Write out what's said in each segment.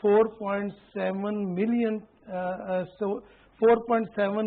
4.7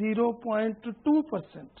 0.2%।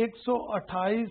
128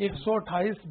128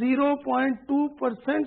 0.2%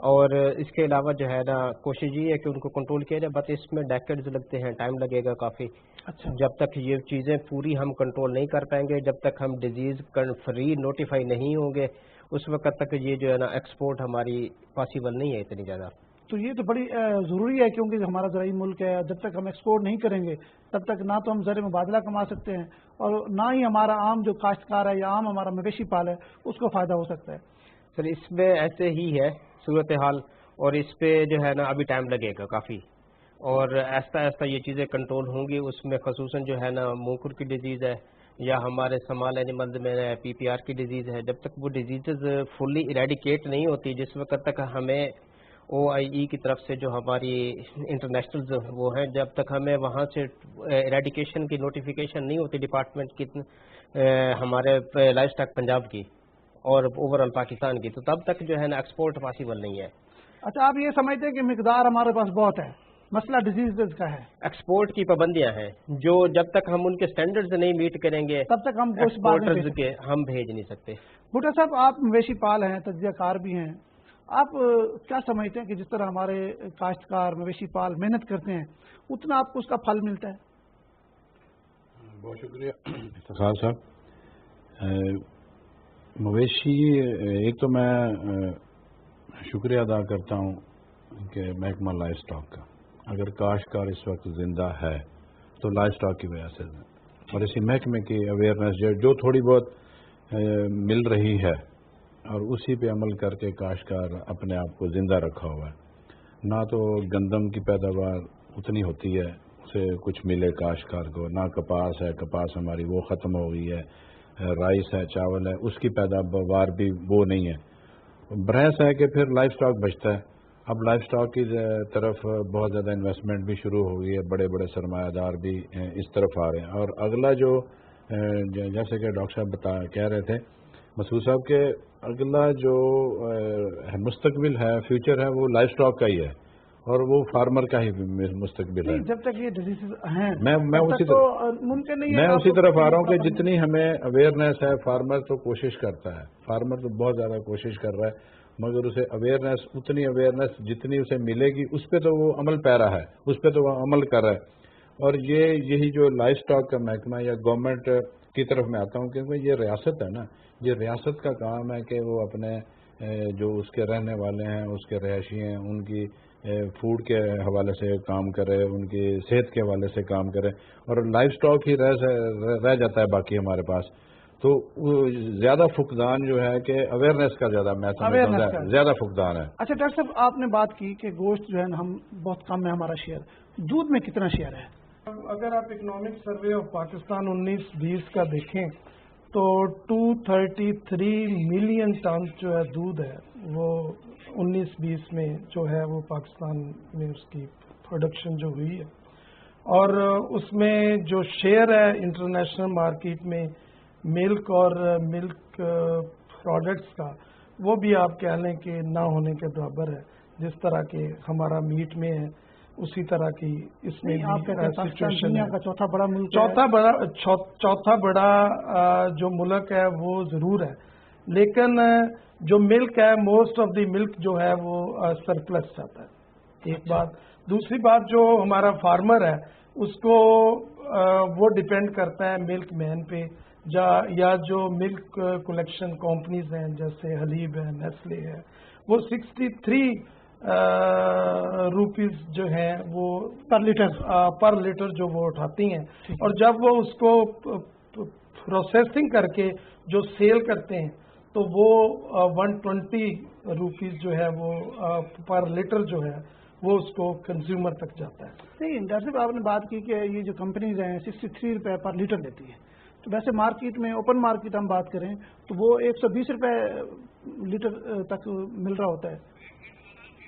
اور اس کے علاوہ جو ہے نا کوشش یہ ہے کہ ان کو کنٹرول کیا جائے، بٹ اس میں ڈیکیڈز لگتے ہیں، ٹائم لگے گا کافی. اچھا، جب تک یہ چیزیں پوری ہم کنٹرول نہیں کر پائیں گے، جب تک ہم ڈیزیز فری نوٹیفائی نہیں ہوں گے، اس وقت تک یہ جو ہے نا ایکسپورٹ ہماری پاسبل نہیں ہے اتنی زیادہ. تو یہ تو بڑی ضروری ہے، کیونکہ ہمارا زرعی ملک ہے. جب تک ہم ایکسپورٹ نہیں کریں گے تب تک نہ تو ہم زر مبادلہ کما سکتے ہیں اور نہ ہی ہمارا عام جو کاشتکار ہے یا عام ہمارا مویشی پال ہے اس کو فائدہ ہو سکتا ہے. سر اس میں ایسے ہی ہے صورتحال، اور اس پہ جو ہے نا ابھی ٹائم لگے گا کافی، اور آہستہ آہستہ یہ چیزیں کنٹرول ہوں گی. اس میں خصوصاً جو ہے نا منہ کی ڈیزیز ہے یا ہمارے سمال اینیملز میں PPR کی ڈیزیز ہے، جب تک وہ ڈیزیزز فلی ایریڈیکیٹ نہیں ہوتی، جس وقت تک ہمیں OIE کی طرف سے جو ہماری انٹرنیشنل وہ ہیں، جب تک ہمیں وہاں سے ایریڈیکیشن کی نوٹیفیکیشن نہیں ہوتی ڈپارٹمنٹ کی ہمارے لائف اسٹاک پنجاب کی اور اوور آل پاکستان کی، تو تب تک جو ہے نا ایکسپورٹ پاسبل نہیں ہے. اچھا، آپ یہ سمجھتے ہیں کہ مقدار ہمارے پاس بہت ہے، مسئلہ ڈیزیز کا ہے؟ ایکسپورٹ کی پابندیاں ہیں جو جب تک ہم ان کے سٹینڈرڈز نہیں میٹ کریں گے تب تک ہم ایکسپورٹرز کے ہم بھیج نہیں سکتے. بھٹو صاحب، آپ مویشی پال ہیں، تجزیہ کار بھی ہیں، آپ کیا سمجھتے ہیں کہ جس طرح ہمارے کاشتکار مویشی پال محنت کرتے ہیں اتنا آپ کو اس کا پھل ملتا ہے؟ بہت شکریہ افتخار صاحب. مویشی ایک تو میں شکریہ ادا کرتا ہوں کہ محکمہ لائف اسٹاک کا، اگر کاشتکار اس وقت زندہ ہے تو لائف اسٹاک کی وجہ سے، اور اسی محکمے کی اویئرنیس جو تھوڑی بہت مل رہی ہے اور اسی پہ عمل کر کے کاشتکار اپنے آپ کو زندہ رکھا ہوا ہے. نہ تو گندم کی پیداوار اتنی ہوتی ہے اسے کچھ ملے کاشتکار کو، نہ کپاس ہے، کپاس ہماری وہ ختم ہو گئی ہے، رائس ہے، چاول ہے، اس کی پیداوار بھی وہ نہیں ہے. بحث ہے کہ پھر لائف اسٹاک بچتا ہے. اب لائف اسٹاک کی طرف بہت زیادہ انویسٹمنٹ بھی شروع ہو گئی ہے، بڑے بڑے سرمایہ دار بھی اس طرف آ رہے ہیں. اور اگلا جو جیسے کہ ڈاکٹر صاحب کہہ رہے تھے مسعود صاحب کہ اگلا جو مستقبل ہے، فیوچر ہے، وہ لائف اسٹاک کا ہی ہے اور وہ فارمر کا ہی مستقبل ہے. جب تک یہ ڈیزیز ہیں میں ممکن نہیں ہے. میں اسی طرف آ رہا ہوں کہ جتنی ہمیں اویئرنیس ہے، فارمر تو کوشش کرتا ہے، فارمر تو بہت زیادہ کوشش کر رہا ہے، مگر اسے اویئرنیس اتنی اویئرنیس جتنی اسے ملے گی اس پہ تو وہ عمل پیرا ہے، اس پہ تو وہ عمل کر رہا ہے. اور یہی جو لائف اسٹاک کا محکمہ یا گورنمنٹ کی طرف میں آتا ہوں کیونکہ یہ ریاست ہے نا، یہ ریاست کا کام ہے کہ وہ اپنے جو اس کے رہنے والے ہیں، اس کے رہائشی ہیں، ان کی فوڈ کے حوالے سے کام کرے، ان کی صحت کے حوالے سے کام کرے، اور لائف اسٹاک ہی رہ جاتا ہے باقی ہمارے پاس. تو زیادہ فقدان جو ہے کہ اویئرنیس کا زیادہ فقدان ہے. اچھا ڈاکٹر صاحب، آپ نے بات کی کہ گوشت جو ہے نا ہم بہت کم ہے ہمارا شیئر، دودھ میں کتنا شیئر ہے؟ اگر آپ اکنامک سروے آف پاکستان 19-20 کا دیکھیں تو 233 ملین ٹن جو ہے دودھ ہے وہ 19-20 میں جو ہے وہ پاکستان میں اس کی پروڈکشن جو ہوئی ہے، اور اس میں جو شیئر ہے انٹرنیشنل مارکیٹ میں ملک اور ملک پروڈکٹس کا، وہ بھی آپ کہہ لیں کہ نہ ہونے کے برابر ہے. جس طرح کہ ہمارا میٹ میں ہے اسی طرح کی اس میں دنیا کا چوتھا بڑا ملک، چوتھا بڑا جو ملک ہے وہ ضرور ہے، لیکن جو ملک ہے موسٹ آف دی ملک جو ہے وہ سرپلس جاتا ہے. ایک بات. دوسری بات، جو ہمارا فارمر ہے اس کو وہ ڈیپینڈ کرتا ہے ملک مین پہ، یا جو ملک کلیکشن کمپنیز ہیں جیسے حلیب ہے، نیسلے ہے، وہ 63 روپیز جو ہیں وہ پر لیٹر جو وہ اٹھاتی ہیں، اور جب وہ اس کو پروسیسنگ کر کے جو سیل کرتے ہیں تو وہ 120 روپیز جو ہے وہ پر لیٹر جو ہے وہ اس کو کنزیومر تک جاتا ہے. نہیں ڈاکٹر صاحب، آپ نے بات کی کہ یہ جو کمپنیز ہیں 63 روپے پر لیٹر دیتی ہیں، تو ویسے مارکیٹ میں اوپن مارکیٹ ہم بات کریں تو وہ 120 روپے لیٹر تک مل رہا ہوتا ہے.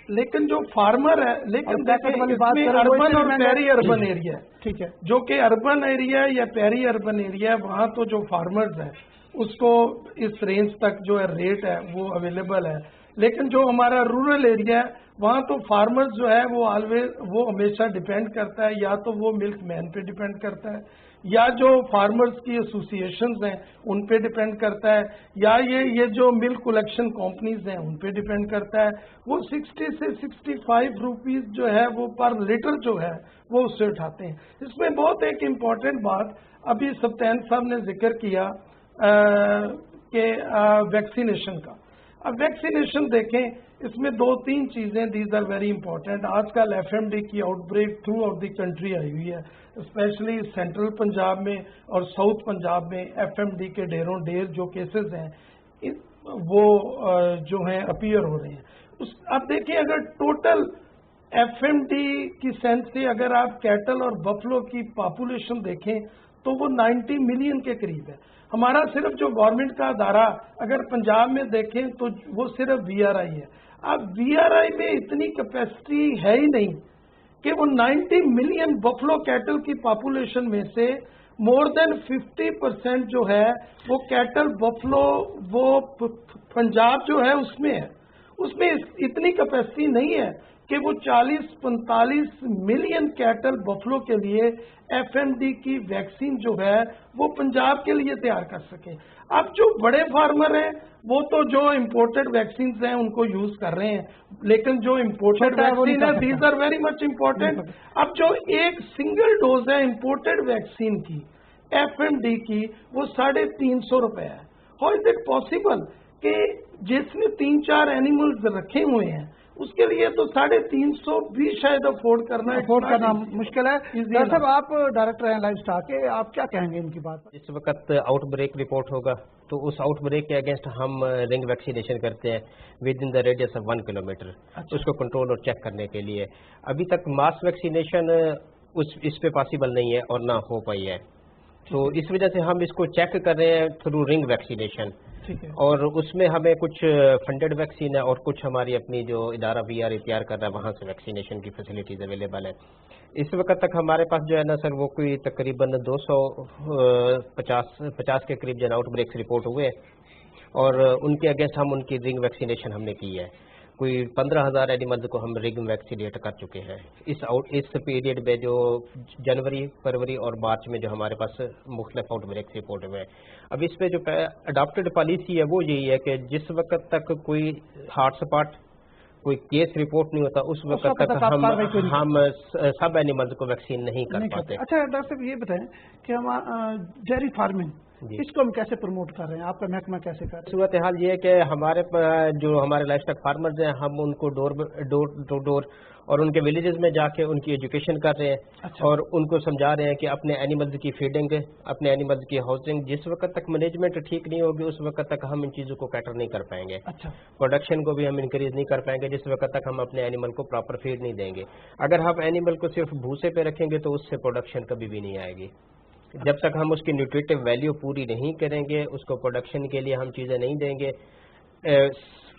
لیکن جو فارمر ہے، لیکن اربن اور پیری اربن ایریا ہے، ٹھیک ہے، جو کہ اربن ایریا یا پیری اربن ایریا ہے، وہاں تو جو فارمرز ہیں اس کو اس رینج تک جو ہے ریٹ ہے وہ اویلیبل ہے. لیکن جو ہمارا رورل ایریا ہے وہاں تو فارمرز جو ہے وہ ہمیشہ ڈیپینڈ کرتا ہے، یا تو وہ ملک مین پہ ڈیپینڈ کرتا ہے، یا جو فارمرز کی ایسوسیشنز ہیں ان پہ ڈیپینڈ کرتا ہے، یا یہ جو ملک کلیکشن کمپنیز ہیں ان پہ ڈیپینڈ کرتا ہے. وہ 60 سے 65 روپیز جو ہے وہ پر لیٹر جو ہے وہ اس سے اٹھاتے ہیں. اس میں بہت ایک امپورٹنٹ بات ابھی سبطین صاحب نے ذکر کیا کہ ویکسینیشن کا. اب ویکسینیشن دیکھیں، اس میں 2-3 چیزیں دیز آر ویری امپورٹنٹ. آج کل ایف ایم ڈی کی out break through out the country I ہوئی ہے، اسپیشلی سینٹرل پنجاب میں اور ساؤتھ پنجاب میں ایف ایم ڈی کے ڈیر جو کیسز ہیں وہ جو ہیں اپیئر ہو رہے ہیں. اب دیکھیں اگر ٹوٹل ایف ایم ڈی کی سینس سے اگر آپ کیٹل اور بفلو کی پاپولیشن دیکھیں تو وہ 90 ملین کے قریب ہے. ہمارا صرف جو گورنمنٹ کا ادارہ اگر پنجاب میں دیکھیں تو وہ صرف وی آر آئی ہے. اب وی آر آئی میں اتنی کیپیسٹی ہے ہی نہیں کہ وہ 90 ملین بفلو کیٹل کی پاپولیشن میں سے مور دین 50% جو ہے وہ کیٹل بفلو وہ پنجاب جو ہے اس میں ہے. اس میں اتنی کیپیسٹی نہیں ہے کہ وہ 40-45 ملین کیٹل بفلو کے لیے ایف ایم ڈی کی ویکسین جو ہے وہ پنجاب کے لیے تیار کر سکیں. اب جو بڑے فارمر ہیں وہ تو جو امپورٹڈ ویکسینز ہیں ان کو یوز کر رہے ہیں، لیکن جو امپورٹڈ ویکسین ہے these are very much important. اب جو ایک سنگل ڈوز ہے امپورٹڈ ویکسین کی ایف ایم ڈی کی وہ 350 روپے ہے. ہاؤ از اٹ پاسبل کہ جس نے 3-4 اینیملز رکھے ہوئے ہیں اس کے لیے تو 350 بھی شاید افورڈ کرنا مشکل ہے. ڈاکٹر صاحب آپ ڈائریکٹر ہیں لائف اسٹاک کے، آپ کیا کہیں گے ان کی بات پر؟ اس وقت آؤٹ بریک رپورٹ ہوگا تو اس آؤٹ بریک کے اگینسٹ ہم رنگ ویکسینیشن کرتے ہیں within the radius of 1 kilometre اس کو کنٹرول اور چیک کرنے کے لیے. ابھی تک ماس ویکسینیشن اس پہ پاسبل نہیں ہے اور نہ ہو پائی ہے، تو اس وجہ سے ہم اس کو چیک کر رہے ہیں تھرو رنگ ویکسینیشن. اور اس میں ہمیں کچھ فنڈڈ ویکسین ہے اور کچھ ہماری اپنی جو ادارہ وی آر تیار کر رہا ہے وہاں سے ویکسینیشن کی فیسلٹیز اویلیبل ہے. اس وقت تک ہمارے پاس جو ہے نا سر وہ کوئی تقریباً 250 کے قریب جو آؤٹ بریکس رپورٹ ہوئے اور ان کے اگینسٹ ہم ان کی رنگ ویکسینیشن ہم نے کی ہے. کوئی 15,000 اینیملز کو ہم رنگ ویکسینیٹ کر چکے ہیں اس پیریڈ میں جو جنوری، فروری اور مارچ میں جو ہمارے پاس مختلف آؤٹ بریک رپورٹ ہوئے ہیں. اب اس پہ جو اڈاپٹڈ پالیسی ہے وہ یہی ہے کہ جس وقت تک کوئی ہاٹ اسپاٹ کوئی کیس رپورٹ نہیں ہوتا اس وقت تک ہم سب اینیملز کو ویکسین نہیں کر پاتے. اچھا ڈاکٹر صاحب یہ بتائیں کہ ہم ڈیری فارمنگ اس کو ہم کیسے پروموٹ کر رہے ہیں، آپ کا محکمہ کیسے کر رہے ہیں؟ صورتحال یہ ہے کہ ہمارے لائف اسٹاک فارمرز ہیں ہم ان کو ڈور ٹو ڈور اور ان کے ولیجز میں جا کے ان کی ایجوکیشن کر رہے ہیں اور ان کو سمجھا رہے ہیں کہ اپنے اینیملز کی فیڈنگ، اپنے اینیملز کی ہاؤسنگ جس وقت تک مینجمنٹ ٹھیک نہیں ہوگی اس وقت تک ہم ان چیزوں کو کیٹر نہیں کر پائیں گے. پروڈکشن کو بھی ہم انکریز نہیں کر پائیں گے جس وقت تک ہم اپنے اینیمل کو پراپر فیڈ نہیں دیں گے. اگر ہم اینیمل کو صرف بھوسے پہ رکھیں گے تو اس سے پروڈکشن کبھی بھی نہیں آئے گی. جب تک ہم اس کی نیوٹریٹو ویلیو پوری نہیں کریں گے، اس کو پروڈکشن کے لیے ہم چیزیں نہیں دیں گے.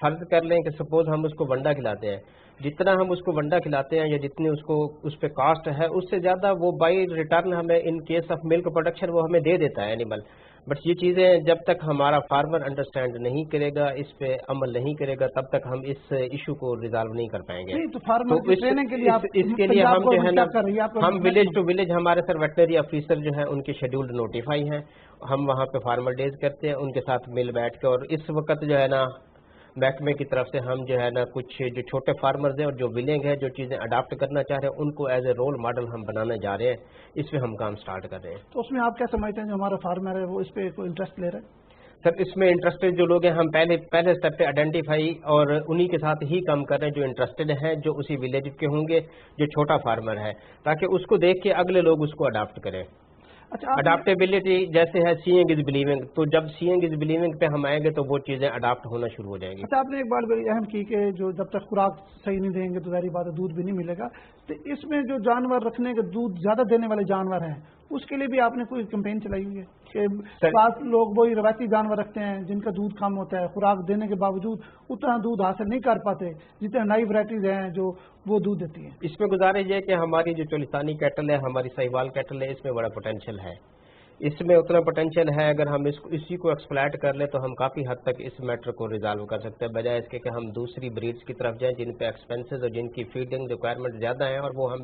فرض کر لیں کہ سپوز ہم اس کو ونڈا کھلاتے ہیں، جتنا ہم اس کو ونڈا کھلاتے ہیں یا جتنی اس پہ کاسٹ ہے اس سے زیادہ وہ بائی ریٹرن ہمیں in case of milk production وہ ہمیں دے دیتا ہے اینیمل. بٹ یہ چیزیں جب تک ہمارا فارمر انڈرسٹینڈ نہیں کرے گا، اس پہ عمل نہیں کرے گا، تب تک ہم اس ایشو کو ریزالو نہیں کر پائیں گے. تو اس کے لیے ہم جو ہے نا ہم ولیج ٹو ولیج ہمارے سر ویٹنری آفیسر جو ہیں ان کے شیڈیولڈ نوٹیفائی ہیں، ہم وہاں پہ فارمر ڈیز کرتے ہیں ان کے ساتھ مل بیٹھ کے. اور اس وقت جو ہے نا محکمے کی طرف سے ہم جو ہے نا کچھ جو چھوٹے فارمرز ہیں اور جو ولنگ ہیں جو چیزیں اڈاپٹ کرنا چاہ رہے ہیں ان کو ایز اے رول ماڈل ہم بنانے جا رہے ہیں. اس پہ ہم کام سٹارٹ کر رہے ہیں. تو اس میں آپ کیا سمجھتے ہیں جو ہمارا فارمر ہے وہ اس پہ کوئی انٹرسٹ لے رہے ہیں؟ سر اس میں انٹرسٹڈ جو لوگ ہیں ہم پہلے اسٹیپ پہ آئیڈینٹیفائی اور انہی کے ساتھ ہی کام کر رہے ہیں جو انٹرسٹڈ ہیں، جو اسی ولیج کے ہوں گے، جو چھوٹا فارمر ہے، تاکہ اس کو دیکھ کے اگلے لوگ اس کو اڈاپٹ کریں. اڈاپٹیبلٹی جیسے ہے سیئنگ از بلیونگ، تو جب سیئنگ از بلیونگ پہ ہم آئیں گے تو وہ چیزیں اڈاپٹ ہونا شروع ہو جائیں گی. اچھا آپ نے ایک بات بڑی اہم کی کہ جو جب تک خوراک صحیح نہیں دیں گے تو ظاہری بات ہے دودھ بھی نہیں ملے گا. تو اس میں جو جانور رکھنے کے دودھ زیادہ دینے والے جانور ہیں اس کے لیے بھی آپ نے کوئی کمپین چلائی ہوئی ہے کہ بعض لوگ وہی روایتی جانور رکھتے ہیں جن کا دودھ کم ہوتا ہے، خوراک دینے کے باوجود اتنا دودھ حاصل نہیں کر پاتے جتنے نئی ورائٹیز ہیں جو وہ دودھ دیتی ہیں. اس میں گزارش یہ کہ ہماری جو چولستانی کیٹل ہے، ہماری ساہیوال کیٹل ہے، اس میں بڑا پوٹینشیل ہے. اس میں اتنا پوٹینشیل ہے اگر ہم اسی کو ایکسپلائٹ کر لیں تو ہم کافی حد تک اس میٹر کو ریزالو کر سکتے ہیں، بجائے اس کے کہ ہم دوسری بریڈز کی طرف جائیں جن پہ ایکسپینسز اور جن کی فیڈنگ ریکوائرمنٹ زیادہ ہیں اور وہ ہم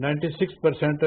96%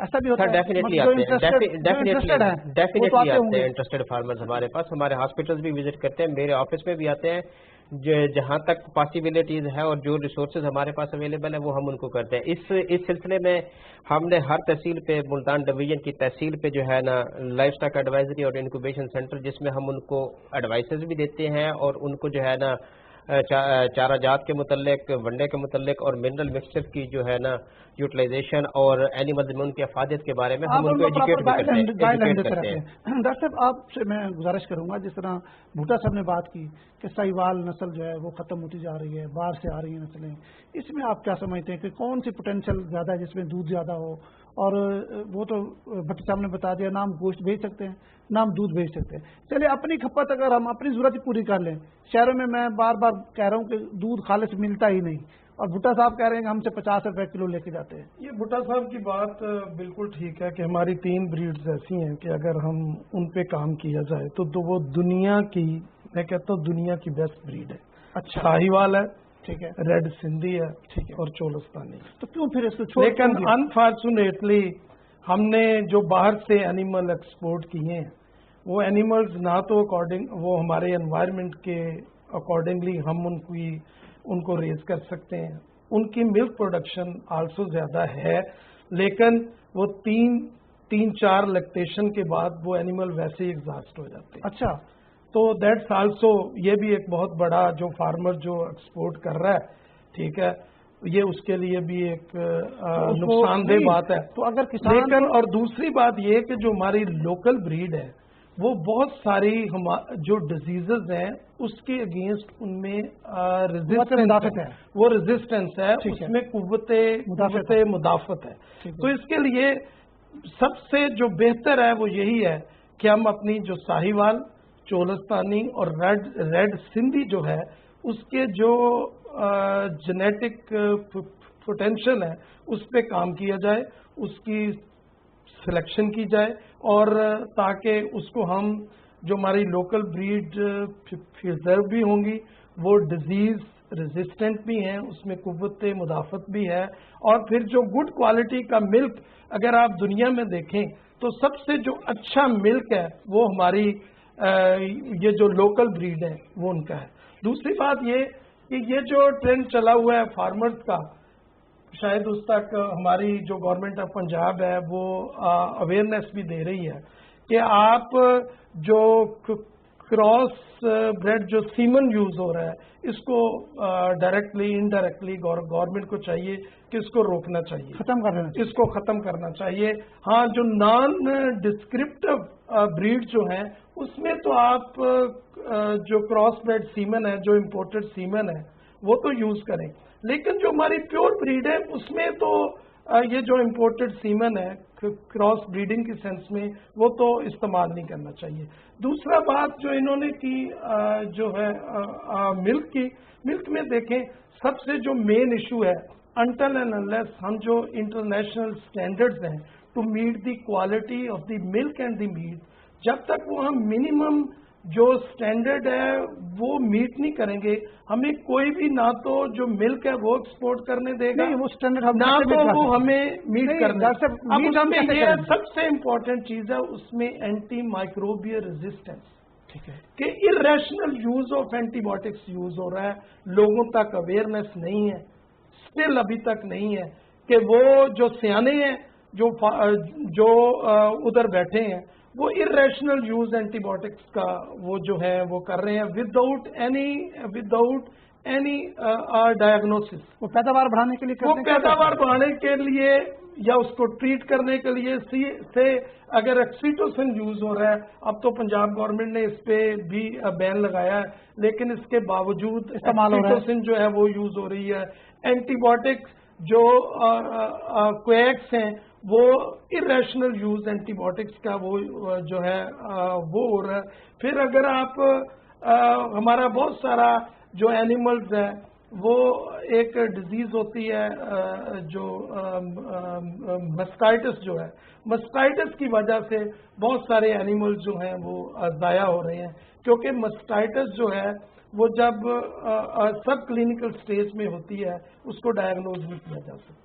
ایسا بھی ہوتا سر ہے؟ ڈیفینیٹلی جو آتے ہیں، انٹرسٹڈ ہیں ڈیفینیٹلی آتے ہیں انٹرسٹڈ فارمرز ہمارے پاس، ہمارے ہاسپٹلز بھی وزٹ کرتے ہیں، میرے آفس میں بھی آتے ہیں، جہاں تک پاسبلٹیز ہے اور جو ریسورسز ہمارے پاس اویلیبل ہے وہ ہم ان کو کرتے ہیں۔ اس سلسلے میں ہم نے ہر تحصیل پہ، ملتان ڈویژن کی تحصیل پہ جو ہے نا لائف سٹاک ایڈوائزری اور انکوبیشن سینٹر، جس میں ہم ان کو ایڈوائسز بھی دیتے ہیں اور ان کو جو ہے نا چارہ جات کے متعلق، ونڈے کے متعلق اور منرل مکسچر کی جو ہے نا یوٹیلائزیشن اور اینیمل زمین کی افادیت کے بارے میں ہم ان کو ایجوکیٹ بھی کرتے ہیں۔ ڈاکٹر صاحب آپ سے میں گزارش کروں گا، جس طرح بھٹا صاحب نے بات کی کہ ساہیوال نسل جو ہے وہ ختم ہوتی جا رہی ہے، باہر سے آ رہی ہیں نسلیں، اس میں آپ کیا سمجھتے ہیں کہ کون سی پوٹینشیل زیادہ ہے جس میں دودھ زیادہ ہو؟ اور وہ تو بھٹا صاحب نے بتا دیا، نہ ہم گوشت بھیج سکتے ہیں نہ ہم دودھ بھیج سکتے ہیں۔ چلیے اپنی کھپت اگر ہم اپنی ضرورت ہی پوری کر لیں، شہروں میں بار بار کہہ رہا ہوں کہ دودھ خالص ملتا ہی نہیں، اور بھٹا صاحب کہہ رہے ہیں کہ ہم سے 50 روپے کلو لے کے جاتے ہیں۔ یہ بھٹا صاحب کی بات بالکل ٹھیک ہے کہ ہماری 3 بریڈز ایسی ہیں کہ اگر ہم ان پہ کام کیا جائے تو وہ دنیا کی، میں کہتا ہوں دنیا کی بیسٹ بریڈ ہے۔ اچھا، شاہیوال ہے، ٹھیک ہے، ریڈ سندھی ہے، ٹھیک ہے، اور چولستانی۔ تو کیوں پھر اس کو چھوڑ لیکن دیا؟ انفارچونیٹلی ہم نے جو باہر سے اینیمل ایکسپورٹ کیے ہیں وہ اینیملز نہ تو وہ ہمارے انوائرمنٹ کے اکارڈنگلی ہم ان کو ریز کر سکتے ہیں، ان کی ملک پروڈکشن آلسو زیادہ ہے، لیکن وہ 3-4 لیکٹیشن کے بعد وہ اینیمل ویسے ہی ایگزاسٹ ہو جاتے ہیں۔ اچھا، تو دیٹس آلسو، یہ بھی ایک بہت بڑا جو فارمر جو ایکسپورٹ کر رہا ہے، ٹھیک ہے، یہ اس کے لیے بھی ایک نقصان دہ بات ہے۔ تو اگر کسان، لیکن اور دوسری بات یہ کہ جو ہماری لوکل بریڈ ہے وہ بہت ساری جو ڈیزیزز ہیں اس کے اگینسٹ ان میں مدافعت ہے، وہ ریزسٹنس ہے، اس میں قوت مدافعت ہے۔ تو اس کے لیے سب سے جو بہتر ہے وہ یہی ہے کہ ہم اپنی جو ساہیوال، چولستانی اور ریڈ سندھی جو ہے اس کے جو جینیٹک پوٹینشل ہے اس پہ کام کیا جائے، اس کی سلیکشن کی جائے، اور تاکہ اس کو ہم جو ہماری لوکل بریڈ پریزرو بھی ہوں گی، وہ ڈیزیز ریزسٹنٹ بھی ہیں، اس میں قوت مدافعت بھی ہے، اور پھر جو گڈ کوالٹی کا ملک اگر آپ دنیا میں دیکھیں تو سب سے جو اچھا ملک ہے وہ ہماری یہ جو لوکل بریڈ ہے وہ ان کا ہے۔ دوسری بات یہ کہ یہ جو ٹرینڈ چلا ہوا ہے فارمرز کا، شاید اس تک ہماری جو گورنمنٹ آف پنجاب ہے وہ اویئرنیس بھی دے رہی ہے کہ آپ جو کراس بریڈ جو سیمن یوز ہو رہا ہے اس کو ڈائریکٹلی انڈائریکٹلی گورنمنٹ کو چاہیے کہ اس کو روکنا چاہیے، اس کو ختم کرنا چاہیے۔ ہاں، جو نان ڈسکرپٹیو بریڈ جو ہیں اس میں تو آپ جو کراس بریڈ سیمن ہے، جو امپورٹڈ سیمن ہے وہ تو یوز کریں، لیکن جو ہماری پیور بریڈ ہے اس میں تو یہ جو امپورٹڈ سیمن ہے کراس بریڈنگ کی سینس میں وہ تو استعمال نہیں کرنا چاہیے۔ دوسرا بات جو انہوں نے کی جو ہے ملک میں دیکھیں سب سے جو مین ایشو ہے، انٹل اینڈ انلیس ہم جو انٹرنیشنل اسٹینڈرڈز ہیں to meet the quality of the milk and the meat, جب تک وہ ہم منیمم جو سٹینڈرڈ ہے وہ میٹ نہیں کریں گے، ہمیں کوئی بھی نہ تو جو ملک ہے وہ ایکسپورٹ کرنے دے گا، نہ تو وہ ہمیں میٹ کرنا۔ اب اس میں یہ سب سے امپورٹنٹ چیز ہے، اس میں اینٹی مائکروبیل ریزسٹنس، ٹھیک ہے، کہ irrational use of antibiotics use ہو رہا ہے، لوگوں تک اویئرنیس نہیں ہے، اسٹل ابھی تک نہیں ہے کہ وہ جو سیانے ہیں جو ادھر بیٹھے ہیں وہ irrational یوز اینٹی بایوٹکس کا وہ جو ہے وہ کر رہے ہیں وداؤٹ اینی ڈائگنوسس۔ وہ پیداوار بڑھانے کے لیے یا اس کو ٹریٹ کرنے کے لیے سے اگر ایکسیٹوسن یوز ہو رہا ہے، اب تو پنجاب گورنمنٹ نے اس پہ بھی بین لگایا ہے، لیکن اس کے باوجود ایکسیٹوسن جو ہے وہ یوز ہو رہی ہے۔ اینٹی بایوٹکس جو کویکس ہیں وہ irrational یوز اینٹی بایوٹکس کا وہ جو ہے وہ ہو رہا ہے۔ پھر اگر آپ ہمارا بہت سارا جو اینیملز ہے وہ ایک ڈیزیز ہوتی ہے جو مسکائٹس جو ہے، مسکائٹس کی وجہ سے بہت سارے اینیملز جو ہیں وہ ضائع ہو رہے ہیں، کیونکہ مسکائٹس جو ہے وہ جب سب کلینکل سٹیج میں ہوتی ہے اس کو ڈائگنوز نہیں کیا جا سکتا۔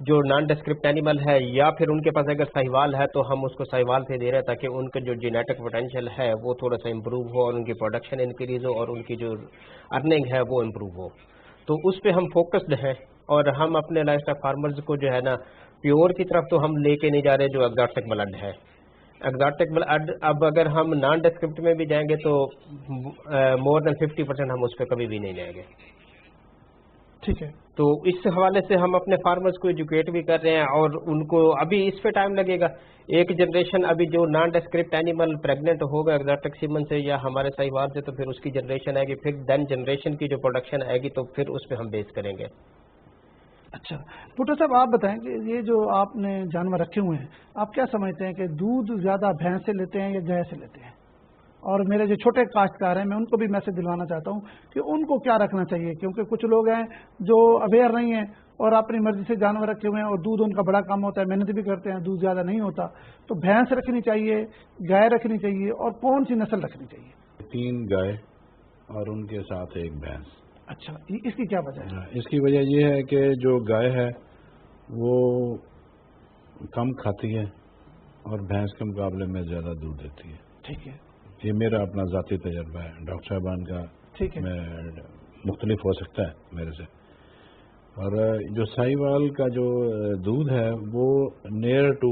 جو نان ڈسکرپٹ اینیمل ہے یا پھر ان کے پاس اگر ساہیوال ہے تو ہم اس کو ساہیوال سے دے رہے ہیں تاکہ ان کا جو جینیٹک پوٹینشیل ہے وہ تھوڑا سا امپروو ہو اور ان کی پروڈکشن انکریز ہو اور ان کی جو ارننگ ہے وہ امپروو ہو. تو اس پہ ہم فوکسڈ ہیں اور ہم اپنے لائف اسٹاک فارمرز کو جو ہے نا پیور کی طرف تو ہم لے کے نہیں جا رہے جو ایگزاٹک بلڈ ہے. ایگزاٹک بلڈ اب اگر ہم نان ڈسکرپٹ میں بھی جائیں گے تو مور دین 50% ہم اس پہ کبھی بھی نہیں جائیں گے. ٹھیک ہے. تو اس حوالے سے ہم اپنے فارمرز کو ایجوکیٹ بھی کر رہے ہیں اور ان کو ابھی اس پہ ٹائم لگے گا. ایک جنریشن ابھی جو نان ڈسکرپٹ اینیمل پریگننٹ ہوگا ایگزاٹک سیمن سے یا ہمارے ساہیوال سے تو پھر اس کی جنریشن آئے گی, پھر دین جنریشن کی جو پروڈکشن آئے گی تو پھر اس پہ ہم بیس کریں گے. اچھا بھٹو صاحب آپ بتائیں کہ یہ جو آپ نے جانور رکھے ہوئے ہیں آپ کیا سمجھتے ہیں کہ دودھ زیادہ بھینس سے لیتے ہیں یا گائے سے لیتے ہیں؟ اور میرے جو چھوٹے کاشتکار ہیں میں ان کو بھی میسج دلوانا چاہتا ہوں کہ ان کو کیا رکھنا چاہیے, کیونکہ کچھ لوگ ہیں جو اویئر نہیں ہیں اور اپنی مرضی سے جانور رکھے ہوئے ہیں اور دودھ ان کا بڑا کم ہوتا ہے, محنت بھی کرتے ہیں, دودھ زیادہ نہیں ہوتا. تو بھینس رکھنی چاہیے, گائے رکھنی چاہیے اور کون سی نسل رکھنی چاہیے؟ 3 گائے اور ان کے ساتھ 1 بھینس. اچھا اس کی کیا وجہ ہے؟ اس کی وجہ یہ ہے کہ جو گائے ہے وہ کم کھاتی ہے اور بھینس کے مقابلے میں زیادہ دودھ دیتی ہے. ٹھیک ہے. یہ میرا اپنا ذاتی تجربہ ہے, ڈاکٹر صاحبان کا ٹھیک ہے. مختلف ہو سکتا ہے میرے سے. اور جو ساہیوال کا جو دودھ ہے وہ نیئر ٹو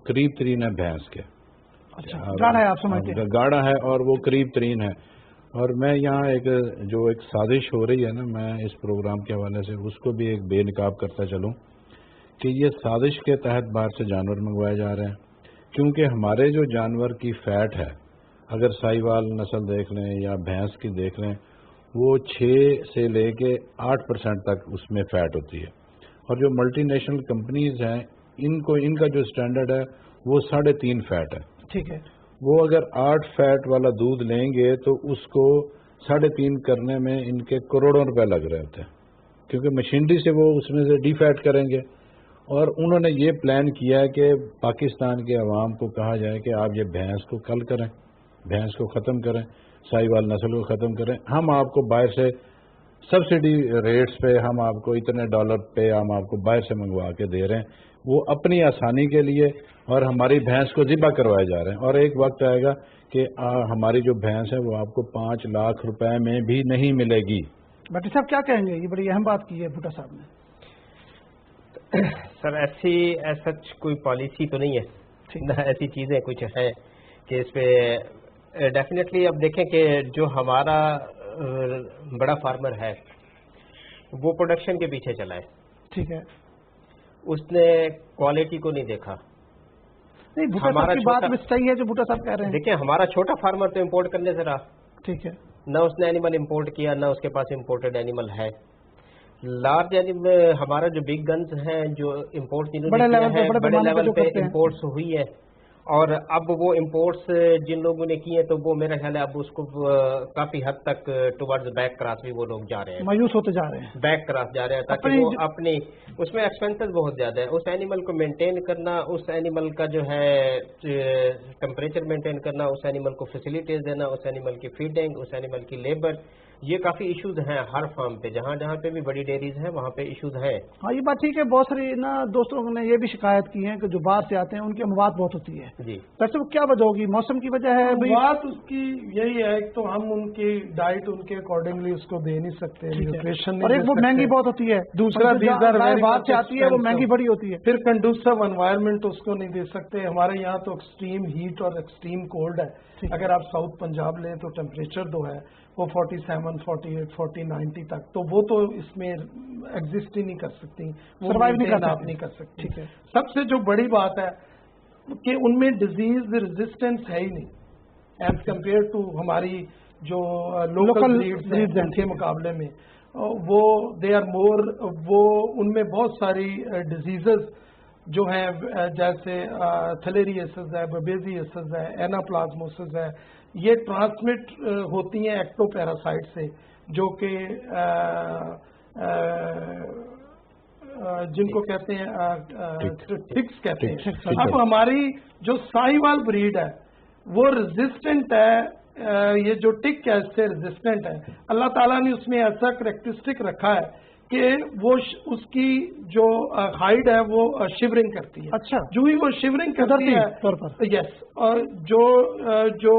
قریب ترین ہے بھینس کے. اچھا گاڑا ہے, آپ سمجھتے ہیں گاڑا ہے اور وہ قریب ترین ہے. اور میں یہاں ایک سازش ہو رہی ہے نا, میں اس پروگرام کے حوالے سے اس کو بھی ایک بے نقاب کرتا چلوں کہ یہ سازش کے تحت باہر سے جانور منگوائے جا رہے ہیں, کیونکہ ہمارے جو جانور کی فیٹ ہے اگر ساہیوال نسل دیکھ لیں یا بھینس کی دیکھ لیں وہ 6 سے لے کے 8% تک اس میں فیٹ ہوتی ہے. اور جو ملٹی نیشنل کمپنیز ہیں ان کا جو اسٹینڈرڈ ہے وہ 3.5 فیٹ ہے. ٹھیک ہے. وہ اگر 8 فیٹ والا دودھ لیں گے تو اس کو 3.5 کرنے میں ان کے کروڑوں روپے لگ رہے ہوتے ہیں, کیونکہ مشینری سے وہ اس میں سے ڈی فیٹ کریں گے. اور انہوں نے یہ پلان کیا ہے کہ پاکستان کے عوام کو کہا جائے کہ آپ یہ بھینس کو کل کریں, بھینس کو ختم کریں, ساہیوال نسل کو ختم کریں, ہم آپ کو باہر سے سبسڈی ریٹس پہ ہم آپ کو اتنے ڈالر پہ ہم آپ کو باہر سے منگوا کے دے رہے ہیں, وہ اپنی آسانی کے لیے, اور ہماری بھینس کو ذبح کروائے جا رہے ہیں. اور ایک وقت آئے گا کہ ہماری جو بھینس ہے وہ آپ کو 5 لاکھ روپے میں بھی نہیں ملے گی. بٹی صاحب کیا کہیں گے, یہ بڑی اہم بات کی ہے بھٹا صاحب نے. سر ایسی کوئی پالیسی تو نہیں ہے, نہ ایسی چیزیں کچھ ہیں کہ اس پہ ڈیفینیٹلی. اب دیکھیں کہ جو ہمارا بڑا فارمر ہے وہ پروڈکشن کے پیچھے چلا ہے. ٹھیک ہے. اس نے کوالٹی کو نہیں دیکھا. نہیں, بھٹا صاحب کی بات میں صحیح ہے جو بھٹا صاحب کہہ رہے ہیں. دیکھیں ہمارا چھوٹا فارمر تو امپورٹ کرنے سے رہا. ٹھیک ہے. نہ اس نے اینیمل امپورٹ کیا, نہ اس کے پاس امپورٹڈ اینیمل ہے. لارج ہمارا جو بگ گنز ہیں جو امپورٹ بڑے لیول پہ امپورٹس ہوئی ہے, اور اب وہ امپورٹس جن لوگوں نے کی ہیں تو وہ میرا خیال ہے اب اس کو کافی حد تک ٹوورڈز بیک کراس بھی وہ لوگ جا رہے ہیں, مایوس ہوتے جا رہے ہیں, بیک کراس جا رہے ہیں, تاکہ وہ اپنی اس میں ایکسپینسز بہت زیادہ ہے. اس اینیمل کو مینٹین کرنا, اس اینیمل کا جو ہے ٹمپریچر مینٹین کرنا, اس اینیمل کو فیسلٹیز دینا, اس اینیمل کی فیڈنگ, اس اینیمل کی لیبر, یہ کافی ایشوز ہیں ہر فارم پہ. جہاں جہاں پہ بھی بڑی ڈیریز ہیں وہاں پہ ایشوز ہیں. ہاں یہ بات ٹھیک ہے. بہت ساری نا دوستوں نے یہ بھی شکایت کی ہے کہ جو باہر سے آتے ہیں ان کی اموات بہت ہوتی ہے. جی ڈاکٹر کیا وجہ ہوگی؟ موسم کی وجہ ہے؟ بات اس کی یہی ہے تو ہم ان کی ڈائٹ ان کے اکارڈنگلی اس کو دے نہیں سکتے, نیوٹریشن, اور ایک وہ مہنگی بہت ہوتی ہے. دوسرا باہر سے آتی ہے وہ مہنگی بڑی ہوتی ہے. پھر کنڈوسو انوائرمنٹ اس کو نہیں دے سکتے. ہمارے یہاں تو ایکسٹریم ہیٹ اور ایکسٹریم کولڈ ہے. اگر آپ ساؤتھ پنجاب لیں تو ٹیمپریچر جو ہے وہ 47, 48, 40, 90 تک, تو وہ تو اس میں ایگزسٹ ہی نہیں کر سکتی, سروائیو نہیں کر سکتی. سب سے جو بڑی بات ہے کہ ان میں ڈیزیز ریزسٹنس ہے ہی نہیں ایز کمپیئر ٹو ہماری جو لوکل بریڈز کے مقابلے میں. وہ دے آر مور, وہ ان میں بہت ساری ڈیزیزز جو ہیں جیسے تھلیریسز ہے, بیبیزیسز ہے, ایناپلازموسز ہے, یہ ٹرانسمٹ ہوتی ہیں ایکٹو پیراسائٹ سے, جو کہ جن کو کہتے ہیں ٹکس کہتے ہیں. اب ہماری جو ساہیوال بریڈ ہے وہ ریزسٹنٹ ہے, یہ جو ٹک ہے اس سے ریزسٹنٹ ہے. اللہ تعالیٰ نے اس میں ایسا کریکٹرسٹک رکھا ہے کہ وہ اس کی جو ہائڈ ہے وہ شیورنگ کرتی ہے. اچھا. جو ہی وہ شیورنگ کرتی ہے طور پر یس اور جو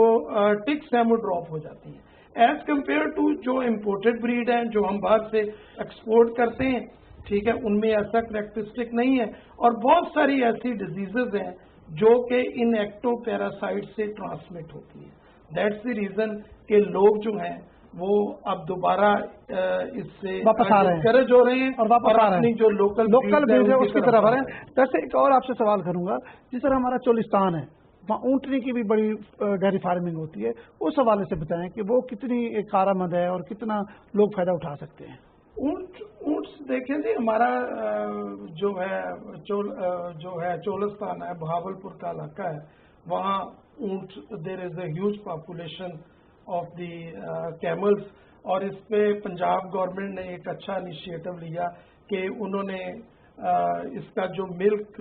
ٹکس ہیں وہ ڈراپ ہو جاتی ہیں ایز کمپیئر ٹو جو امپورٹڈ بریڈ ہیں جو ہم باہر سے ایکسپورٹ کرتے ہیں. ٹھیک ہے, ان میں ایسا کریکٹرسٹک نہیں ہے. اور بہت ساری ایسی ڈیزیزز ہیں جو کہ ان ایکٹو پیراسائٹ سے ٹرانسمٹ ہوتی ہیں. دیٹس دی ریزن کہ لوگ جو ہیں وہ اب دوبارہ اس سے واپس آ رہے ہیں, ڈسکریج ہو رہے ہیں اور واپس آ رہے ہیں. جو لوکل بریڈ ہے اس کی طرف آ رہے ہیں. ویسے ایک اور آپ سے سوال کروں گا, جس طرح ہمارا چولستان ہے وہاں اونٹنی کی بھی بڑی ڈیری فارمنگ ہوتی ہے, اس حوالے سے بتائیں کہ وہ کتنی کارآمد ہے اور کتنا لوگ فائدہ اٹھا سکتے ہیں. اونٹس دیکھیں جی, ہمارا جو ہے چولستان ہے, بہاول پور کا علاقہ ہے, وہاں اونٹ there is a huge population of the camels. اور اس پہ پنجاب گورنمنٹ نے ایک اچھا انیشیٹو لیا کہ انہوں نے اس کا جو ملک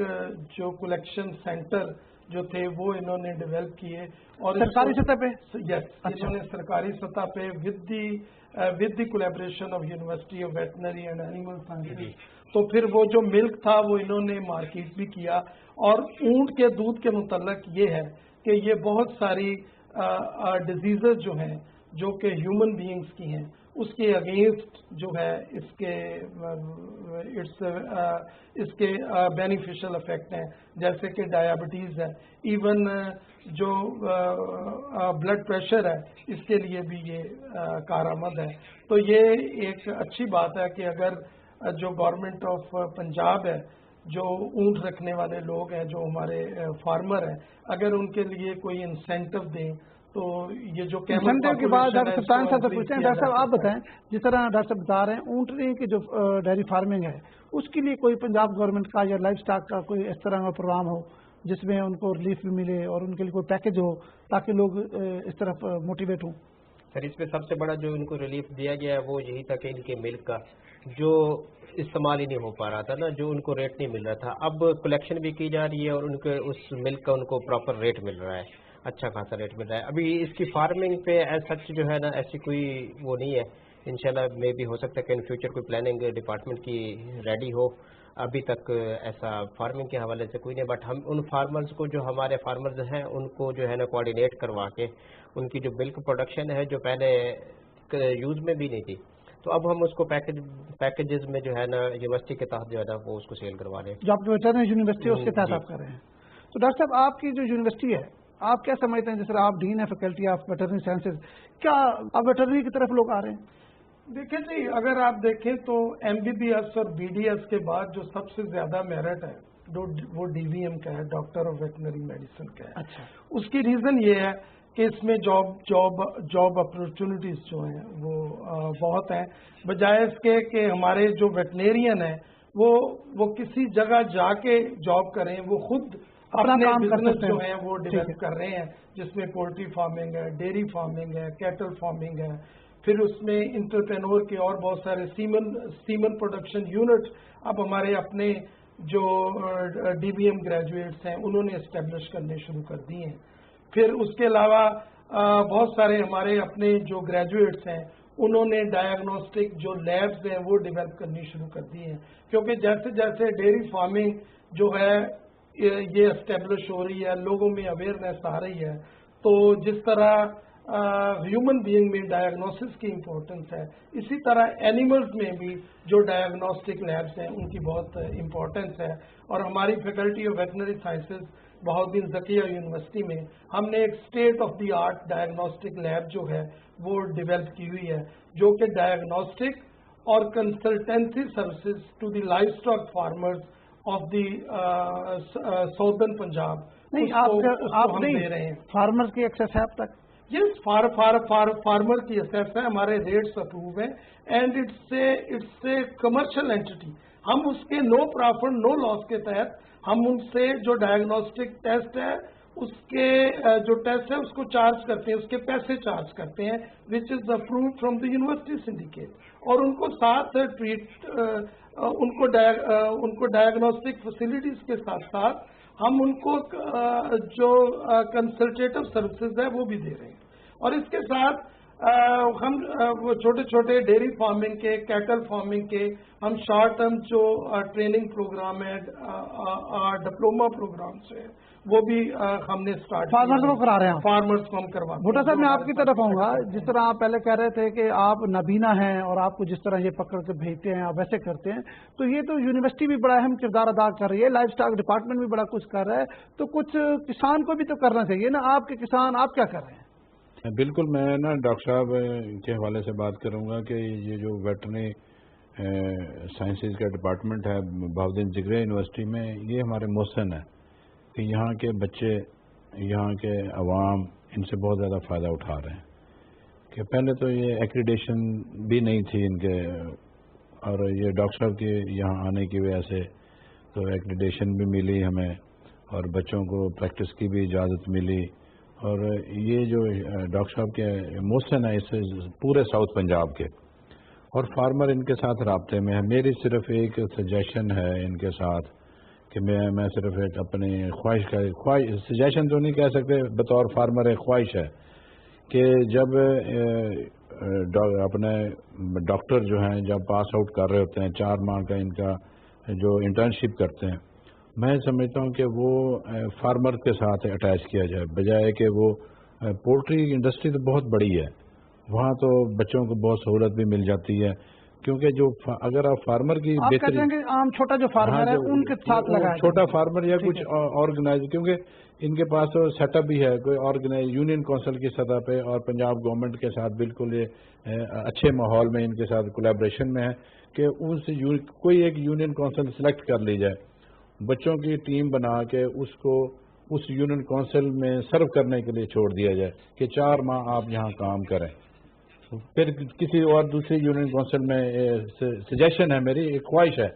جو کلیکشن سینٹر جو تھے وہ انہوں نے ڈیولپ کیے. اور سرکاری سطح پہ یس, انہوں نے سرکاری سطح پہ with the collaboration of university of veterinary and animal sciences. تو پھر وہ جو ملک تھا وہ انہوں نے مارکیٹ بھی کیا. اور اونٹ کے دودھ کے متعلق یہ ہے کہ یہ بہت ساری ڈیزیزز جو ہیں جو کہ ہیومن بینگز کی ہیں اس کے اگینسٹ جو ہے اس کے بینیفیشل افیکٹ ہیں, جیسے کہ ڈائبٹیز ہے, ایون جو بلڈ پریشر ہے اس کے لیے بھی یہ کارآمد ہے. تو یہ ایک اچھی بات ہے کہ اگر جو گورنمنٹ آف پنجاب ہے, جو اونٹ رکھنے والے لوگ ہیں, جو ہمارے فارمر ہیں, اگر ان کے لیے کوئی انسینٹو دیں تو یہ جو انسینٹو کی بات ڈاکٹر سلطان صاحب سے پوچھتے ہیں. ڈاکٹر صاحب آپ بتائیں, جس طرح ڈاکٹر صاحب بتا رہے ہیں اونٹنی کی جو ڈیری فارمنگ ہے اس کے لیے کوئی پنجاب گورنمنٹ کا یا لائف اسٹاک کا کوئی اس طرح کا پروگرام ہو جس میں ان کو ریلیف بھی ملے اور ان کے لیے کوئی پیکج ہو تاکہ لوگ اس طرف موٹیویٹ ہوں. سر اس میں سب سے بڑا جو ان کو ریلیف دیا گیا ہے وہ یہی تھا کہ ان کے ملک کا جو استعمال ہی نہیں ہو پا رہا تھا نا, جو ان کو ریٹ نہیں مل رہا تھا, اب کلیکشن بھی کی جا رہی ہے اور ان کے اس ملک کا ان کو پراپر ریٹ مل رہا ہے, اچھا خاصا ریٹ مل رہا ہے. ابھی اس کی فارمنگ پہ ایز سچ جو ہے نا ایسی کوئی وہ نہیں ہے. انشاءاللہ میں بھی ہو سکتا ہے کہ ان فیوچر کوئی پلاننگ ڈپارٹمنٹ کی ریڈی ہو. ابھی تک ایسا فارمنگ کے حوالے سے کوئی نہیں, بٹ ہم ان فارمرز کو جو ہمارے فارمرز ہیں ان کو جو ہے نا کوآرڈینیٹ کروا کے ان کی جو ملک پروڈکشن ہے جو پہلے یوز میں بھی نہیں تھی, تو اب ہم اس کو پیکیجز میں جو ہے نا یونیورسٹی کے تحت جو ہے نا وہ اس کو سیل کروا رہے ہیں. جو آپ کی ویٹرنری یونیورسٹی ہے اس کے تحت آپ کر رہے ہیں. تو ڈاکٹر صاحب آپ کی جو یونیورسٹی ہے آپ کیا سمجھتے ہیں, جس طرح آپ ڈین ہے فیکلٹی آف ویٹرنری سائنسز, کیا اب ویٹرنری کی طرف لوگ آ رہے ہیں؟ دیکھیں جی, اگر آپ دیکھیں تو MBBS اور BDS کے بعد جو سب سے زیادہ میرٹ ہے وہ DVM کا ہے, ڈاکٹر آف ویٹنری میڈیسن کا ہے. اچھا. اس کی ریزن یہ ہے کہ اس میں جاب اپرچونٹیز جو ہیں وہ بہت ہیں, بجائے اس کے کہ ہمارے جو ویٹنیرین ہیں وہ کسی جگہ جا کے جاب کریں, وہ خود اپنے بزنس جو ہیں وہ ڈیولپ کر رہے ہیں, جس میں پولٹری فارمنگ ہے, ڈیری فارمنگ ہے, کیٹل فارمنگ ہے, پھر اس میں انٹرپرینور کے اور بہت سارے سیمن پروڈکشن یونٹ اب ہمارے اپنے جو DVM گریجویٹس ہیں انہوں نے اسٹیبلش کرنے شروع کر دی ہیں. پھر اس کے علاوہ بہت سارے ہمارے اپنے جو گریجویٹس ہیں انہوں نے ڈائگنوسٹک جو لیبز ہیں وہ ڈیولپ کرنی شروع کر دی ہیں, کیونکہ جیسے جیسے ڈیری فارمنگ جو ہے یہ اسٹیبلش ہو رہی ہے, لوگوں میں اویئرنیس آ رہی ہے, تو جس طرح ہیومن بینگ میں ڈائگنوسس کی امپورٹنس ہے, اسی طرح اینیملز میں بھی جو ڈائگنوسٹک لیبس ہیں ان کی بہت امپورٹنس ہے. اور ہماری faculty of veterinary sciences Bahauddin Zakia university میں ہم نے ایک state of the art diagnostic lab جو ہے وہ ڈیولپ کی ہوئی ہے, جو کہ ڈائگنوسٹک اور consultancy services to the livestock farmers of the southern Punjab. نہیں آپ دے رہے ہیں فارمرز کی ایکسیس ہے اب تک؟ یس, فارمر کی ایکسیس ہے, ہمارے ریٹس اپروو ہیں, and it's a commercial entity. ہم اس کے نو پرافٹ نو لاس کے تحت ہم ان سے جو ڈائگنوسٹک ٹیسٹ ہے اس کے جو ٹیسٹ ہے اس کو چارج کرتے ہیں, اس کے پیسے چارج کرتے ہیں, which is approved from the university syndicate. اور ان کو ساتھ ان کو ڈائگنوسٹک فیسلٹیز کے ساتھ ساتھ ہم ان کو جو کنسلٹیٹو سروسز ہے وہ بھی دے رہے ہیں. اور اس کے ساتھ ہم وہ چھوٹے چھوٹے ڈیری فارمنگ کے، کیٹل فارمنگ کے ہم شارٹ ٹرم جو ٹریننگ پروگرام ہے، ڈپلوما پروگرامس ہیں، وہ بھی ہم نے اسٹارٹ فارمرز کو کرا رہے ہیں. فارمرز کو ہم کرواتے ہیں. بھٹا صاحب میں آپ کی طرف آؤں گا. جس طرح آپ پہلے کہہ رہے تھے کہ آپ نابینا ہیں اور آپ کو جس طرح یہ پکڑ کے بھیجتے ہیں آپ ویسے کرتے ہیں، تو یہ تو یونیورسٹی بھی بڑا اہم کردار ادا کر رہی ہے، لائف اسٹاک ڈپارٹمنٹ بھی بڑا کچھ کر رہا ہے، تو کچھ کسان کو بھی تو کرنا چاہیے نا. آپ کے کسان آپ کیا کر رہے ہیں؟ بالکل، میں نا ڈاکٹر صاحب کے حوالے سے بات کروں گا کہ یہ جو ویٹرنری سائنسز کا ڈپارٹمنٹ ہے بہاؤالدین زگریہ یونیورسٹی میں، یہ ہمارے محسن ہے کہ یہاں کے بچے، یہاں کے عوام ان سے بہت زیادہ فائدہ اٹھا رہے ہیں. کہ پہلے تو یہ ایکریڈیشن بھی نہیں تھی ان کے، اور یہ ڈاکٹر صاحب کے یہاں آنے کی وجہ سے تو ایکریڈیشن بھی ملی ہمیں، اور بچوں کو پریکٹس کی بھی اجازت ملی. اور یہ جو ڈاکٹر صاحب کے محسن ہے، اس سے پورے ساؤتھ پنجاب کے، اور فارمر ان کے ساتھ رابطے میں ہے. میری صرف ایک سجیشن ہے ان کے ساتھ کہ میں صرف ایک اپنی خواہش سجیشن تو نہیں کہہ سکتے، بطور فارمر ایک خواہش ہے کہ جب اپنے ڈاکٹر جو ہیں جب پاس آؤٹ کر رہے ہوتے ہیں 4 ماہ کا ان کا جو انٹرنشپ کرتے ہیں، میں سمجھتا ہوں کہ وہ فارمر کے ساتھ اٹیچ کیا جائے، بجائے کہ وہ پولٹری انڈسٹری تو بہت بڑی ہے، وہاں تو بچوں کو بہت سہولت بھی مل جاتی ہے. کیونکہ جو اگر آپ فارمر کی بہتری عام چھوٹا جو فارمر ہے ان کے ساتھ لگائیں، چھوٹا فارمر یا کچھ آرگنائز، کیونکہ ان کے پاس تو سیٹ اپ بھی ہے کوئی آرگنائز یونین کونسل کی سطح پہ، اور پنجاب گورنمنٹ کے ساتھ بالکل یہ اچھے ماحول میں ان کے ساتھ کولیبریشن میں ہے کہ کوئی ایک یونین کونسل سلیکٹ کر لی جائے، بچوں کی ٹیم بنا کے اس کو اس یونین کونسل میں سرو کرنے کے لیے چھوڑ دیا جائے کہ 4 ماہ آپ یہاں کام کریں. پھر کسی اور دوسری یونین کونسل میں سجیشن ہے میری، ایک خواہش ہے،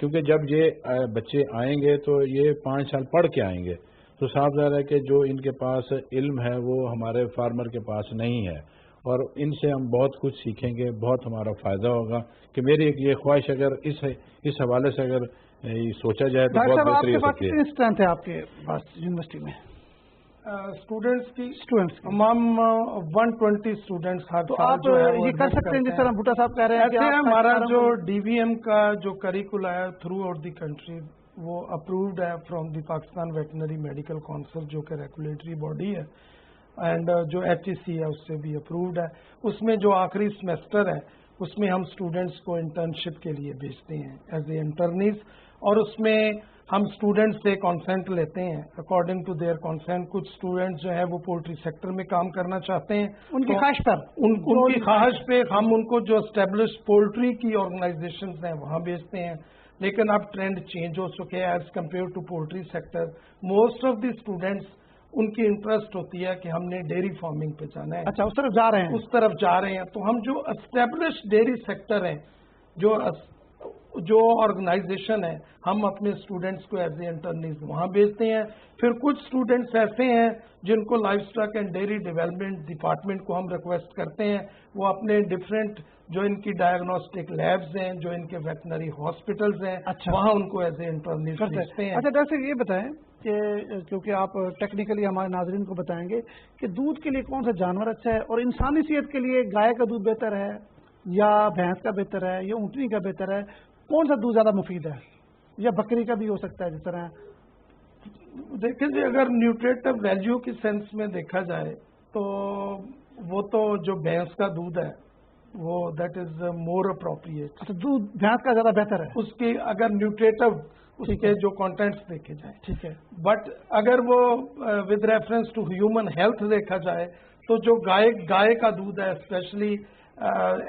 کیونکہ جب یہ بچے آئیں گے تو یہ 5 سال پڑھ کے آئیں گے، تو صاف ظاہر ہے کہ جو ان کے پاس علم ہے وہ ہمارے فارمر کے پاس نہیں ہے، اور ان سے ہم بہت کچھ سیکھیں گے، بہت ہمارا فائدہ ہوگا. کہ میری ایک یہ خواہش اگر اس حوالے سے اگر سوچا جائے تو بہت بہتری ہو سکتی ہے. کتنی اسٹرینتھ ہے آپ کے پاس یونیورسٹی میں؟ اسٹوڈینٹس تمام 120 اسٹوڈینٹس ہر تو آپ یہ کر سکتے ہیں جس طرح بھٹا صاحب کہہ رہے ہیں کہ ہمارا جو ڈی وی ایم کا جو کریکولا ہے تھرو آؤٹ دی کنٹری وہ اپرووڈ ہے from the Pakistan veterinary medical council, جو کہ ریگولیٹری باڈی ہے، اینڈ جو ایچ ای سی ہے اس سے بھی اپرووڈ ہے. اس میں جو آخری سیمسٹر ہے اس میں ہم اسٹوڈینٹس کو انٹرنشپ کے لیے بھیجتے ہیں ایز اے انٹرنیز، اور اس میں ہم اسٹوڈینٹ سے کانسینٹ لیتے ہیں اکارڈنگ ٹو دیئر کانسینٹ. کچھ اسٹوڈینٹس جو ہے وہ پولٹری سیکٹر میں کام کرنا چاہتے ہیں، ان کی خواہش پر ان کی خواہش پہ ہم ان کو جو اسٹیبلش پولٹری کی آرگنائزیشنز ہیں وہاں بھیجتے ہیں. لیکن اب ٹرینڈ چینج ہو چکے ہیں as compare to poultry sector. Most of the students ان کی انٹرسٹ ہوتی ہے کہ ہم نے ڈیری فارمنگ پہ جانا ہے. اچھا، اس طرف جا رہے ہیں، اس طرف جا رہے ہیں. تو ہم جو اسٹیبلش ڈیری سیکٹر ہیں، جو آرگنائزیشن ہے، ہم اپنے اسٹوڈینٹس کو ایز اے انٹرنیز وہاں بھیجتے ہیں. پھر کچھ اسٹوڈینٹس ایسے ہیں جن کو life stock and dairy development department کو ہم ریکویسٹ کرتے ہیں وہ اپنے ڈفرینٹ جو ان کی ڈائگنوسٹک لیبز ہیں، جو ان کے ویٹنری ہاسپٹلز ہیں، وہاں ان کو ایز اے انٹرنیز بھیجتے ہیں. اچھا ڈاکٹر صاحب یہ بتائیں کہ کیونکہ آپ ٹیکنیکلی ہمارے ناظرین کو بتائیں گے کہ دودھ کے لیے کون سا جانور اچھا ہے، اور انسانی صحت کے لیے گائے کا دودھ بہتر ہے یا بھینس کا بہتر ہے یا اونٹنی کا بہتر ہے، کون سا دودھ زیادہ مفید ہے، یا بکری کا بھی ہو سکتا ہے؟ جس طرح دیکھیں جی، اگر نیوٹریٹو ویلیو کی سینس میں دیکھا جائے تو وہ تو جو بھینس کا دودھ ہے وہ دیٹ از مور اپروپریٹ. اچھا، دودھ بھینس کا زیادہ بہتر ہے اس کی اگر نیوٹریٹو اس کے جو کانٹینٹس دیکھے جائیں. ٹھیک ہے. بٹ اگر وہ with reference to human health دیکھا جائے تو جو گائے کا دودھ ہے، اسپیشلی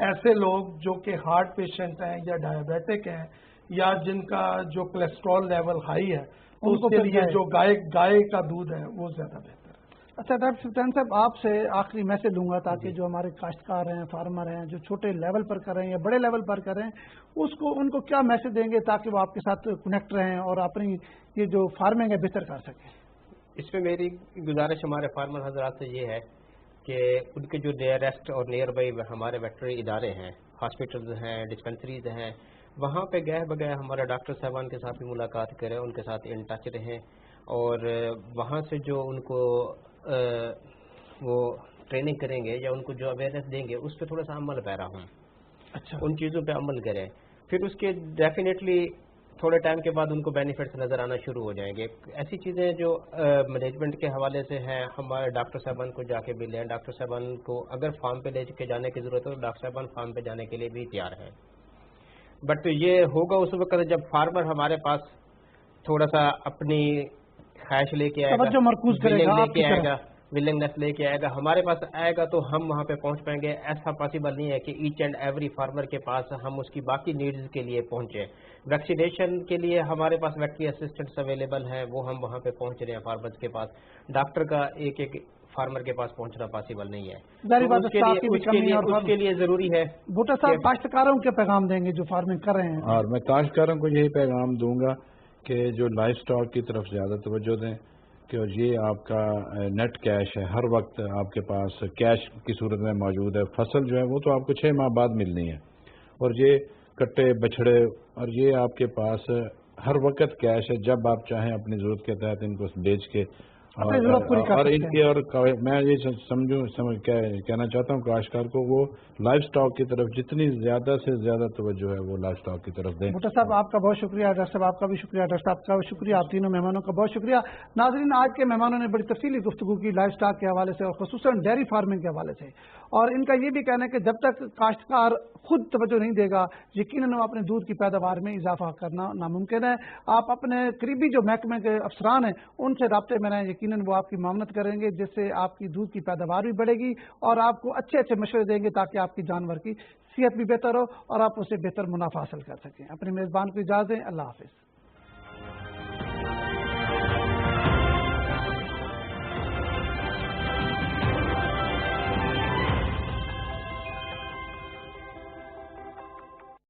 ایسے لوگ جو کہ ہارٹ پیشنٹ ہیں یا ڈائبیٹک ہیں یا جن کا جو کولیسٹرول لیول ہائی ہے، تو اس کے لیے جو گائے کا دودھ ہے وہ زیادہ بہتر ہے. اچھا ڈاکٹر سلطان صاحب، آپ سے آخری میسج لوں گا تاکہ جو ہمارے کاشتکار ہیں، فارمر ہیں، جو چھوٹے لیول پر کر رہے ہیں یا بڑے لیول پر کر رہے ہیں، ان کو کیا میسج دیں گے تاکہ وہ آپ کے ساتھ کنیکٹ رہیں اور اپنی یہ جو فارمنگ ہے بہتر کر سکیں؟ اس میں میری گزارش ہمارے فارمر حضرات سے یہ ہے کہ ان کے جو نیئرسٹ اور نیئر بائی ہمارے ویٹرنری ادارے ہیں، ہاسپٹلز ہیں، ڈسپنسریز ہیں، وہاں پہ گئے بغیر ہمارے ڈاکٹر صاحبان کے ساتھ بھی ملاقات کریں، ان کے ساتھ ان ٹچ رہیں، اور وہاں سے جو ان کو وہ ٹریننگ کریں گے یا ان کو جو اویئرنیس دیں گے اس پہ تھوڑا سا عمل پیرا ہوں. اچھا, ان چیزوں پہ عمل کریں, پھر اس کے ڈیفینیٹلی تھوڑے ٹائم کے بعد ان کو بینیفٹس نظر آنا شروع ہو جائیں گے. ایسی چیزیں جو مینجمنٹ کے حوالے سے ہیں, ہمارے ڈاکٹر صاحبان کو جا کے بھی لیں, ڈاکٹر صاحبان کو اگر فارم پہ لے کے جانے کی ضرورت ہے تو ڈاکٹر صاحبان فارم پہ جانے کے لیے بھی تیار ہیں. بٹ یہ ہوگا اس وقت جب فارمر ہمارے پاس تھوڑا سا اپنی خواہش لے کے آئے توجہ مرکوز کرے گا, لے کے آئے گا, ولنگنیس لے کے آئے گا, ہمارے پاس آئے گا تو ہم وہاں پہ پہنچ پائیں گے. ایسا پاسبل نہیں ہے کہ ایچ اینڈ ایوری فارمر کے پاس ہم اس کی باقی نیڈز کے لیے پہنچیں. ویکسینیشن کے لیے ہمارے پاس ویٹری اسسٹنٹس اویلیبل ہیں, وہ ہم وہاں پہ پہنچ رہے ہیں فارمرز کے پاس. ڈاکٹر کا ایک ایک فارمر کے پاس پہنچنا پاسبل نہیں ہے. اس کے لیے ضروری ہے. بھٹو صاحب کاشتکاروں کے پیغام دیں گے جو فارمنگ کر رہے ہیں. اور میں کاشتکاروں کو یہی پیغام دوں گا کہ جو لائف سٹاک کی طرف زیادہ توجہ دیں, کہ یہ آپ کا نیٹ کیش ہے, ہر وقت آپ کے پاس کیش کی صورت میں موجود ہے. فصل جو ہے وہ تو آپ کو 6 ماہ بعد ملنی ہے, اور یہ کٹے بچھڑے اور یہ آپ کے پاس ہر وقت کیش ہے. جب آپ چاہیں اپنی ضرورت کے تحت ان کو بیچ کے اور ان کی, اور میں یہ کہنا چاہتا ہوں کاشتکار کو وہ لائف سٹاک کی طرف جتنی زیادہ سے زیادہ توجہ ہے وہ لائف سٹاک کی طرف دیں. بھٹو صاحب آپ کا بہت شکریہ, ڈاکٹر صاحب آپ کا بھی شکریہ, ڈاکٹر صاحب کا بھی شکریہ, آپ تینوں مہمانوں کا بہت شکریہ. ناظرین, آج کے مہمانوں نے بڑی تفصیلی گفتگو کی لائف سٹاک کے حوالے سے اور خصوصاً ڈیری فارمنگ کے حوالے سے, اور ان کا یہ بھی کہنا ہے کہ جب تک کاشتکار خود توجہ نہیں دے گا یقیناً وہ اپنے دودھ کی پیداوار میں اضافہ کرنا ناممکن ہے. آپ اپنے قریبی جو محکمے کے افسران ہیں ان سے رابطے میں رہیں, یقیناً وہ آپ کی معاونت کریں گے جس سے آپ کی دودھ کی پیداوار بھی بڑھے گی اور آپ کو اچھے اچھے مشورے دیں گے تاکہ آپ کی جانور کی صحت بھی بہتر ہو اور آپ اسے بہتر منافع حاصل کر سکیں. اپنے میزبان کو اجازت دیں. اللہ حافظ.